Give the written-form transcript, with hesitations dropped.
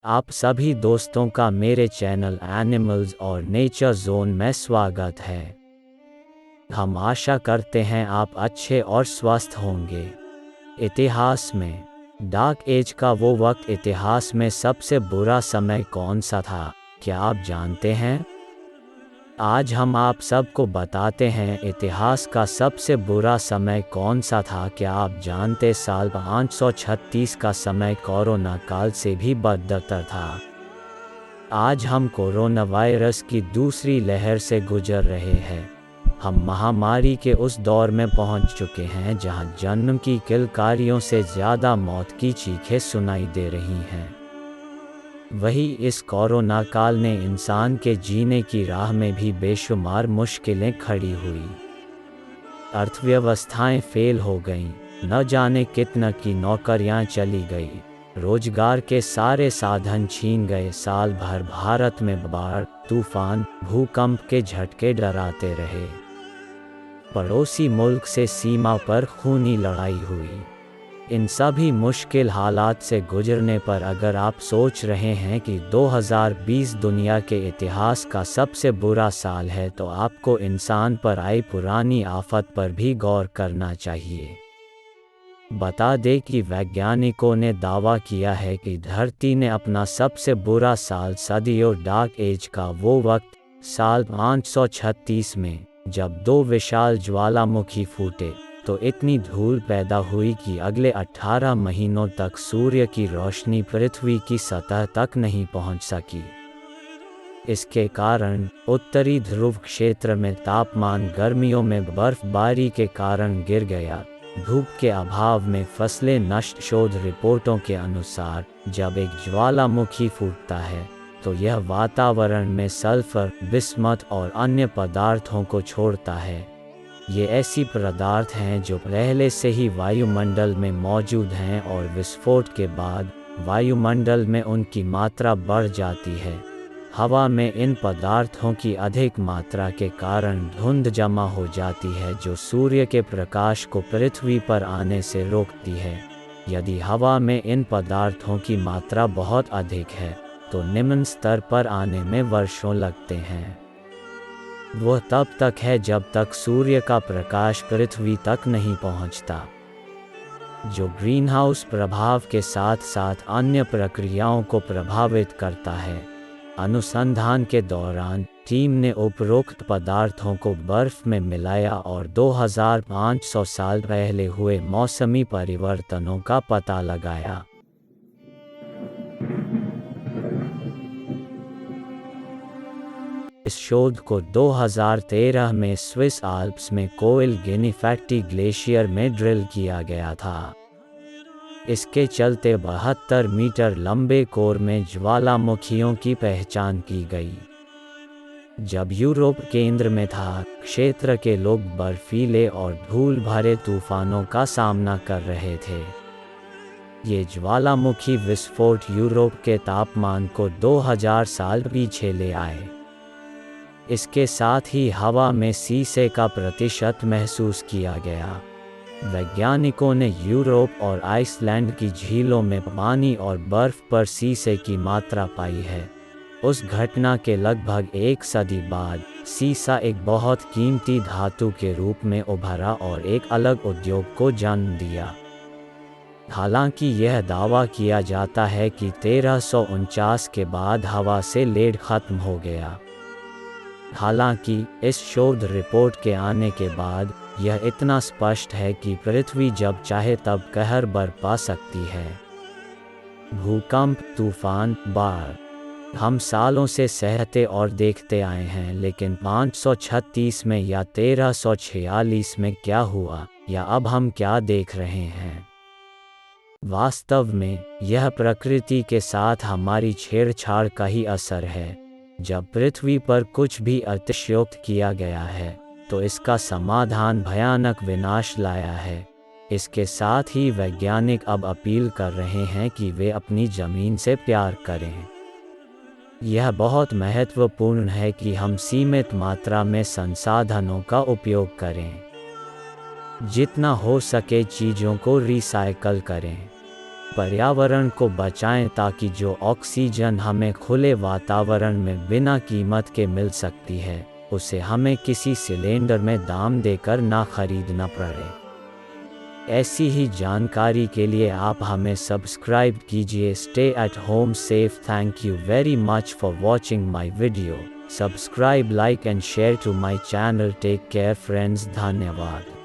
आप सभी दोस्तों का मेरे चैनल एनिमल्स और नेचर जोन में स्वागत है। हम आशा करते हैं आप अच्छे और स्वस्थ होंगे। इतिहास में डार्क एज का वो वक्त इतिहास में सबसे बुरा समय कौन सा था, क्या आप जानते हैं? आज हम आप सबको बताते हैं इतिहास का सबसे बुरा समय कौन सा था। क्या आप जानते साल 536 का समय कोरोना काल से भी बदतर था। आज हम कोरोना वायरस की दूसरी लहर से गुजर रहे हैं। हम महामारी के उस दौर में पहुंच चुके हैं जहां जन्म की किलकारियों से ज़्यादा मौत की चीखें सुनाई दे रही हैं। वही इस कोरोना काल ने इंसान के जीने की राह में भी बेशुमार मुश्किलें खड़ी हुई। अर्थव्यवस्थाएं फेल हो गईं, न जाने कितना की नौकरियां चली गई, रोजगार के सारे साधन छीन गए। साल भर भारत में बाढ़, तूफान, भूकंप के झटके डराते रहे। पड़ोसी मुल्क से सीमा पर खूनी लड़ाई हुई। इन सभी मुश्किल हालात से गुजरने पर अगर आप सोच रहे हैं कि 2020 दुनिया के इतिहास का सबसे बुरा साल है, तो आपको इंसान पर आई पुरानी आफत पर भी गौर करना चाहिए। बता दें कि वैज्ञानिकों ने दावा किया है कि धरती ने अपना सबसे बुरा साल सदियों डार्क एज का वो वक्त साल 536 में, जब दो विशाल ज्वालामुखी फूटे तो इतनी धूल पैदा हुई कि अगले 18 महीनों तक सूर्य की रोशनी पृथ्वी की सतह तक नहीं पहुंच सकी। इसके कारण उत्तरी ध्रुव क्षेत्र में तापमान गर्मियों में बर्फबारी के कारण गिर गया। धूप के अभाव में फसलें नष्ट। शोध रिपोर्टों के अनुसार जब एक ज्वालामुखी फूटता है तो यह वातावरण में सल्फर, बिस्मथ और अन्य पदार्थों को छोड़ता है। ये ऐसी पदार्थ हैं जो पहले से ही वायुमंडल में मौजूद हैं और विस्फोट के बाद वायुमंडल में उनकी मात्रा बढ़ जाती है। हवा में इन पदार्थों की अधिक मात्रा के कारण धुंध जमा हो जाती है जो सूर्य के प्रकाश को पृथ्वी पर आने से रोकती है। यदि हवा में इन पदार्थों की मात्रा बहुत अधिक है तो निम्न स्तर पर आने में वर्षों लगते हैं। वह तब तक है जब तक सूर्य का प्रकाश पृथ्वी तक नहीं पहुंचता, जो ग्रीनहाउस प्रभाव के साथ साथ अन्य प्रक्रियाओं को प्रभावित करता है। अनुसंधान के दौरान टीम ने उपरोक्त पदार्थों को बर्फ में मिलाया और 2500 साल पहले हुए मौसमी परिवर्तनों का पता लगाया। इस शोध को 2013 में स्विस आल्प्स में कोइल गेनीफैक्टी ग्लेशियर में ड्रिल किया गया था। इसके चलते 72 मीटर लंबे कोर में ज्वालामुखियों की पहचान की गई। जब यूरोप केंद्र में था, क्षेत्र के लोग बर्फीले और धूल भरे तूफानों का सामना कर रहे थे। ये ज्वालामुखी विस्फोट यूरोप के तापमान को 2000 साल पीछे ले आए। इसके साथ ही हवा में सीसे का प्रतिशत महसूस किया गया। वैज्ञानिकों ने यूरोप और आइसलैंड की झीलों में पानी और बर्फ पर सीसे की मात्रा पाई है। उस घटना के लगभग एक सदी बाद सीसा एक बहुत कीमती धातु के रूप में उभरा और एक अलग उद्योग को जन्म दिया। हालांकि यह दावा किया जाता है कि 1349 के बाद हवा से लेड खत्म हो गया। हालांकि इस शोध रिपोर्ट के आने के बाद यह इतना स्पष्ट है कि पृथ्वी जब चाहे तब कहर बरपा सकती है। भूकंप, तूफान, बाढ़ हम सालों से सहते और देखते आए हैं, लेकिन 536 में या 1346 में क्या हुआ, या अब हम क्या देख रहे हैं? वास्तव में यह प्रकृति के साथ हमारी छेड़छाड़ का ही असर है। जब पृथ्वी पर कुछ भी अतिशयोक्त किया गया है तो इसका समाधान भयानक विनाश लाया है। इसके साथ ही वैज्ञानिक अब अपील कर रहे हैं कि वे अपनी ज़मीन से प्यार करें। यह बहुत महत्वपूर्ण है कि हम सीमित मात्रा में संसाधनों का उपयोग करें। जितना हो सके चीज़ों को रिसाइकल करें। पर्यावरण को बचाएं ताकि जो ऑक्सीजन हमें खुले वातावरण में बिना कीमत के मिल सकती है, उसे हमें किसी सिलेंडर में दाम देकर ना खरीदना पड़े। ऐसी ही जानकारी के लिए आप हमें सब्सक्राइब कीजिए। Stay at home safe. Thank you very much for watching my video. Subscribe, like and share to my channel. Take care friends. धन्यवाद।